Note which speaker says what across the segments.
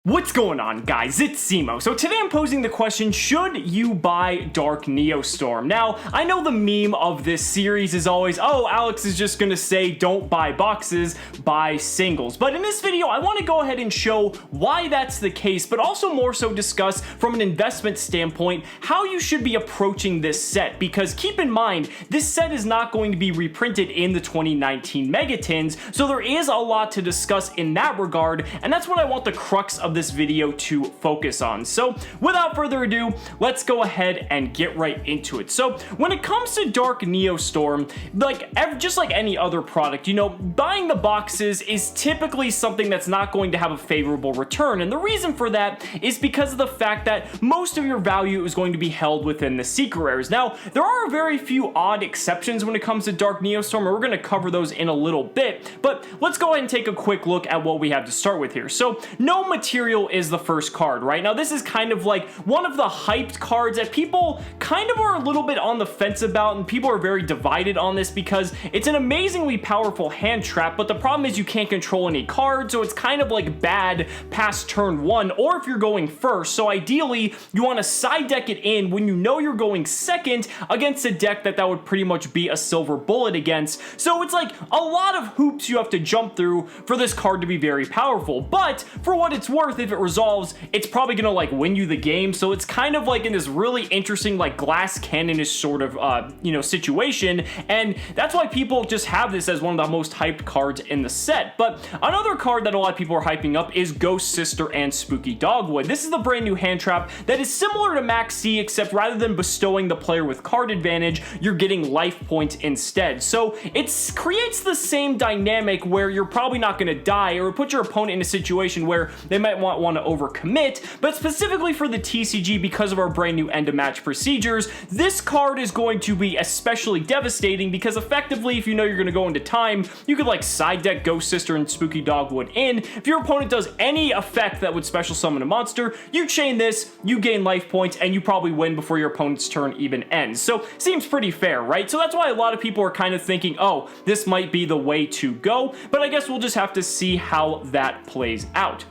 Speaker 1: What's going on, guys? It's Cimo. So today I'm posing the question, should you buy Dark Neostorm? Now, I know the meme of this series is always, oh, Alex is just gonna say don't buy boxes, buy singles. But in this video, I want to go ahead and show why that's the case, but also more so discuss from an investment standpoint how you should be approaching this set. Because keep in mind, this set is not going to be reprinted in the 2019 Megatins, so there is a lot to discuss in that regard, and that's what I want the crux of this video to focus on. So without further ado, let's go ahead and get right into it. So when it comes to Dark Neostorm, just like any other product, you know, buying the boxes is typically something that's not going to have a favorable return. And the reason for that is because of the fact that most of your value is going to be held within the secret rares. Now, there are very few odd exceptions when it comes to Dark Neostorm, and we're going to cover those in a little bit, but let's go ahead and take a quick look at what we have to start with here. So no material is the first card, right? Now, this is kind of like one of the hyped cards that people kind of are a little bit on the fence about, and people are very divided on this because it's an amazingly powerful hand trap, but the problem is you can't control any cards, so it's kind of like bad past turn one, or if you're going first. So ideally, you want to side deck it in when you know you're going second against a deck that would pretty much be a silver bullet against. So it's like a lot of hoops you have to jump through for this card to be very powerful, but for what it's worth, if it resolves, it's probably gonna like win you the game. So it's kind of like in this really interesting like glass cannon-ish sort of situation, and that's why people just have this as one of the most hyped cards in the set. But another card that a lot of people are hyping up is Ghost Sister and Spooky Dogwood. This is the brand new hand trap that is similar to Max C, except rather than bestowing the player with card advantage, you're getting life points instead. So it creates the same dynamic where you're probably not gonna die, or put your opponent in a situation where they might want to overcommit. But specifically for the TCG, because of our brand new end of match procedures, this card is going to be especially devastating because effectively, if you know you're going to go into time, you could like side deck Ghost Sister and Spooky Dogwood in. If your opponent does any effect that would special summon a monster, you chain this, you gain life points, and you probably win before your opponent's turn even ends. So seems pretty fair, right? So that's why a lot of people are kind of thinking, oh, this might be the way to go, but I guess we'll just have to see how that plays out.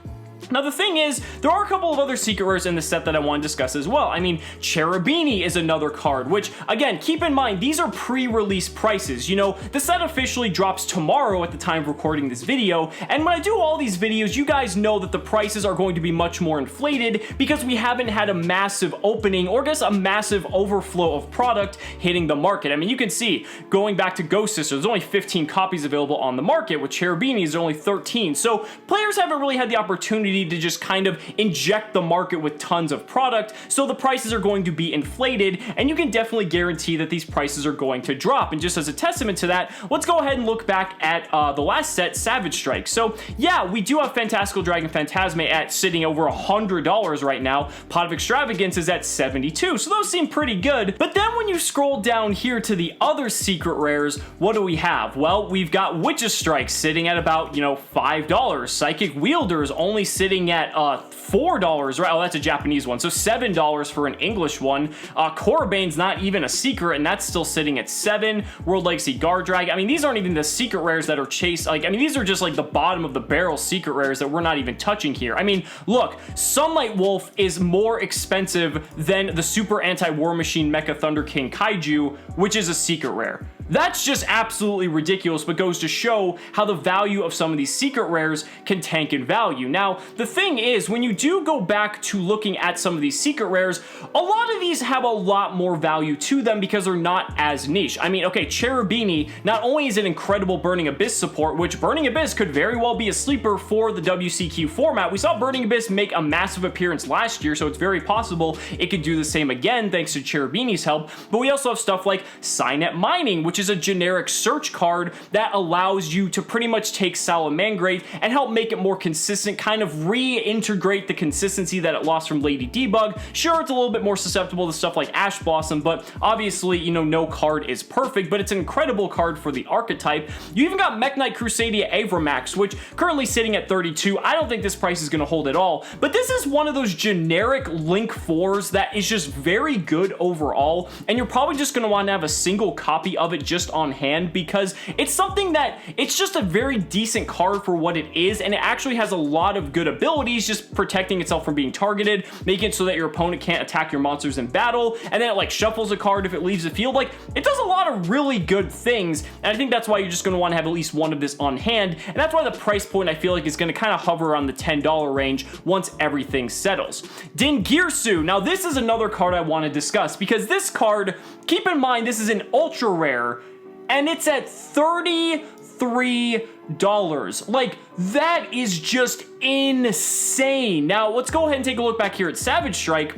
Speaker 1: Now, the thing is, there are a couple of other secret rares in the set that I want to discuss as well. I mean, Cherubini is another card, which, again, keep in mind, these are pre-release prices. You know, the set officially drops tomorrow at the time of recording this video, and when I do all these videos, you guys know that the prices are going to be much more inflated because we haven't had a massive opening, or I guess a massive overflow of product hitting the market. I mean, you can see, going back to Ghost Sister, there's only 15 copies available on the market. With Cherubini, there's only 13. So players haven't really had the opportunity to just kind of inject the market with tons of product, so the prices are going to be inflated, and you can definitely guarantee that these prices are going to drop. And just as a testament to that, let's go ahead and look back at the last set, Savage Strike. So yeah, we do have Fantastical Dragon Phantasme at sitting over $100 right now. Pot of Extravagance is at $72, so those seem pretty good. But then when you scroll down here to the other secret rares, what do we have? Well, we've got Witch's Strike sitting at about, you know, $5. Psychic Wielders only sitting at $4, right? Oh, that's a Japanese one, so $7 for an English one. Corabane's not even a secret, and that's still sitting at $7. World Legacy Guard Drag. I mean, these aren't even the secret rares that are chased. Like, I mean, these are just like the bottom of the barrel secret rares that we're not even touching here. I mean, look, Sunlight Wolf is more expensive than the Super Anti-War Machine Mecha Thunder King Kaiju, which is a secret rare. That's just absolutely ridiculous, but goes to show how the value of some of these secret rares can tank in value. Now, the thing is, when you do go back to looking at some of these secret rares, a lot of these have a lot more value to them because they're not as niche. I mean, okay, Cherubini, not only is it incredible Burning Abyss support, which Burning Abyss could very well be a sleeper for the WCQ format. We saw Burning Abyss make a massive appearance last year, so it's very possible it could do the same again thanks to Cherubini's help. But we also have stuff like Cynet Mining, which is a generic search card that allows you to pretty much take Salamangrate and help make it more consistent, kind of reintegrate the consistency that it lost from Lady Debug. Sure, it's a little bit more susceptible to stuff like Ash Blossom, but obviously, you know, no card is perfect, but it's an incredible card for the archetype. You even got Mech Knight Crusadia Avramax, which currently sitting at 32. I don't think this price is going to hold at all, but this is one of those generic Link 4s that is just very good overall, and you're probably just going to want to have a single copy of it just on hand, because it's something that it's just a very decent card for what it is, and it actually has a lot of good abilities, just protecting itself from being targeted, making it so that your opponent can't attack your monsters in battle, and then it like shuffles a card if it leaves the field. Like, it does a lot of really good things, and I think that's why you're just going to want to have at least one of this on hand, and that's why the price point I feel like is going to kind of hover around the $10 range once everything settles. Dingirsu. Now this is another card I want to discuss, because this card, keep in mind, this is an ultra rare, and it's at $33. Like, that is just insane. Now let's go ahead and take a look back here at Savage Strike.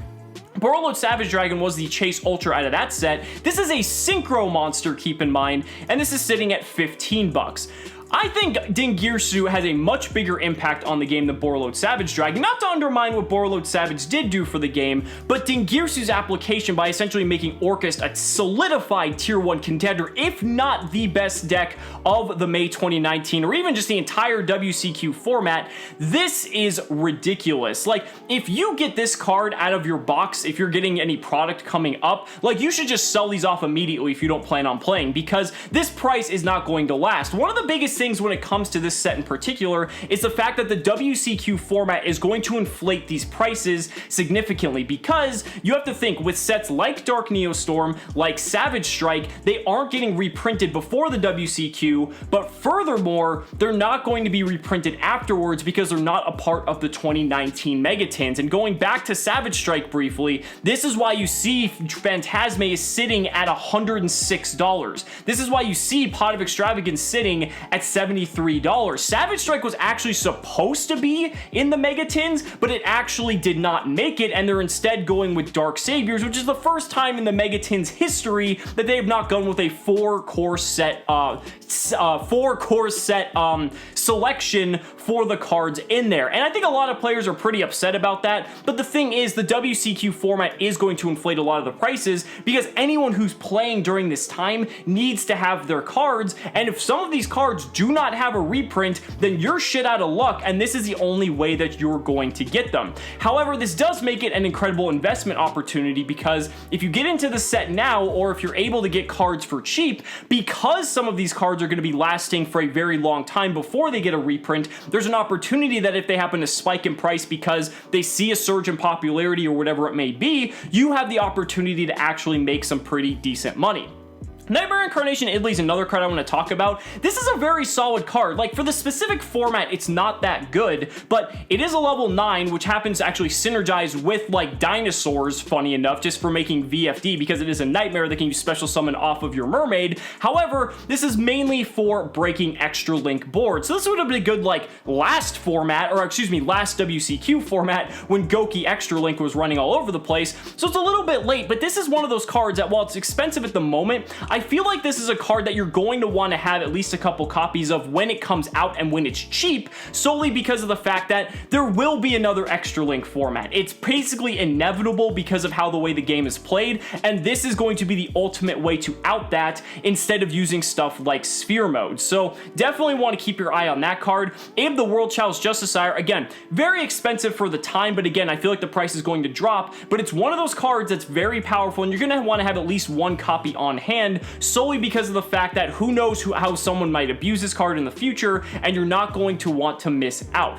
Speaker 1: Borreload Savage Dragon was the Chase Ultra out of that set. This is a Synchro monster, keep in mind, and this is sitting at 15 bucks. I think Dingirsu has a much bigger impact on the game than Borreload Savage Dragon. Not to undermine what Borreload Savage did do for the game, but Dingirsu's application by essentially making Orcust a solidified tier 1 contender, if not the best deck of the May 2019, or even just the entire WCQ format, this is ridiculous. Like, if you get this card out of your box, if you're getting any product coming up, like, you should just sell these off immediately if you don't plan on playing, because this price is not going to last. One of the biggest things when it comes to this set in particular is the fact that the WCQ format is going to inflate these prices significantly, because you have to think, with sets like Dark Neostorm, like Savage Strike, they aren't getting reprinted before the WCQ, but furthermore, they're not going to be reprinted afterwards because they're not a part of the 2019 Megatins. And going back to Savage Strike briefly, this is why you see Phantasme is sitting at $106. This is why you see Pot of Extravagance sitting at $73. Savage Strike was actually supposed to be in the Megatins, but it actually did not make it, and they're instead going with Dark Saviors, which is the first time in the Megatins history that they have not gone with a four-core set selection for the cards in there. And I think a lot of players are pretty upset about that, but the thing is, the WCQ format is going to inflate a lot of the prices, because anyone who's playing during this time needs to have their cards, and if some of these cards do not have a reprint, then you're shit out of luck, and this is the only way that you're going to get them. However, this does make it an incredible investment opportunity, because if you get into the set now, or if you're able to get cards for cheap, because some of these cards are going to be lasting for a very long time before they get a reprint, there's an opportunity that if they happen to spike in price because they see a surge in popularity or whatever it may be, you have the opportunity to actually make some pretty decent money. Nightmare Incarnation Italy is another card I want to talk about. This is a very solid card. Like, for the specific format, it's not that good, but it is a level 9, which happens to actually synergize with, like, dinosaurs, funny enough, just for making VFD, because it is a Nightmare that can use special summon off of your Mermaid. However, this is mainly for breaking extra link boards. So this would have been a good, like, last WCQ format, when Goki Extra Link was running all over the place. So it's a little bit late, but this is one of those cards that, while it's expensive at the moment, I feel like this is a card that you're going to want to have at least a couple copies of when it comes out and when it's cheap, solely because of the fact that there will be another Extra Link format. It's basically inevitable because of how the way the game is played, and this is going to be the ultimate way to out that, instead of using stuff like Sphere Mode. So definitely want to keep your eye on that card. Abe the World Child's Justiciar, again, very expensive for the time, but again, I feel like the price is going to drop, but it's one of those cards that's very powerful, and you're going to want to have at least one copy on hand, solely because of the fact that who knows how someone might abuse this card in the future, and you're not going to want to miss out.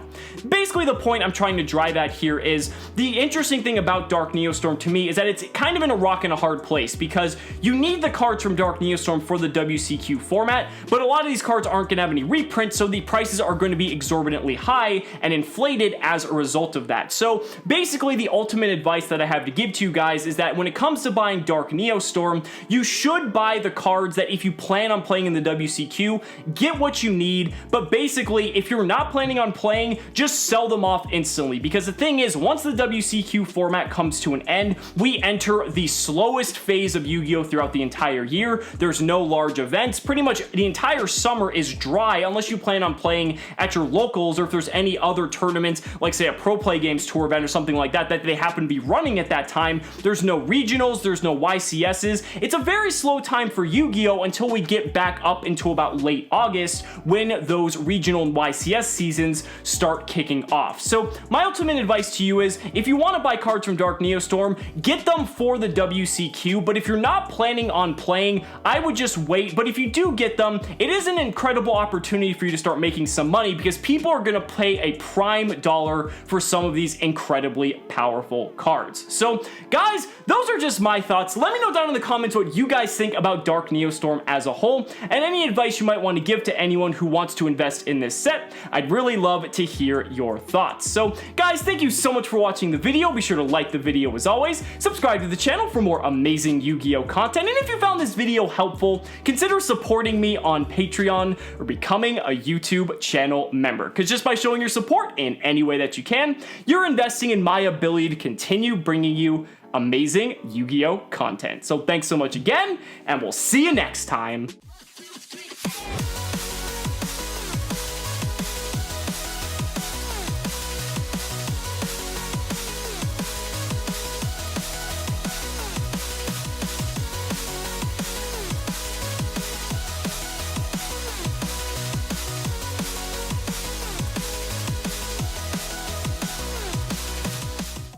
Speaker 1: Basically, the point I'm trying to drive at here is, the interesting thing about Dark Neostorm to me is that it's kind of in a rock and a hard place, because you need the cards from Dark Neostorm for the WCQ format, but a lot of these cards aren't going to have any reprints, so the prices are going to be exorbitantly high and inflated as a result of that. So basically, the ultimate advice that I have to give to you guys is that when it comes to buying Dark Neostorm, you should buy the cards that, if you plan on playing in the WCQ, get what you need, but basically, if you're not planning on playing, just sell them off instantly, because the thing is, once the WCQ format comes to an end, we enter the slowest phase of Yu-Gi-Oh! Throughout the entire year. There's no large events. Pretty much the entire summer is dry, unless you plan on playing at your locals, or if there's any other tournaments, like say a Pro Play Games tour event or something like that, that they happen to be running at that time. There's no regionals, there's no YCSs. It's a very slow time time for Yu-Gi-Oh! Until we get back up into about late August when those regional and YCS seasons start kicking off. So my ultimate advice to you is, if you want to buy cards from Dark Neostorm, get them for the WCQ, but if you're not planning on playing, I would just wait. But if you do get them, it is an incredible opportunity for you to start making some money, because people are going to pay a prime dollar for some of these incredibly powerful cards. So guys, those are just my thoughts. Let me know down in the comments what you guys think about Dark Neostorm as a whole, and any advice you might want to give to anyone who wants to invest in this set. I'd really love to hear your thoughts. So guys, thank you so much for watching the video. Be sure to like the video as always, subscribe to the channel for more amazing Yu-Gi-Oh content, and if you found this video helpful, consider supporting me on Patreon or becoming a YouTube channel member, because just by showing your support in any way that you can, you're investing in my ability to continue bringing you amazing Yu-Gi-Oh content. So thanks so much again, and we'll see you next time.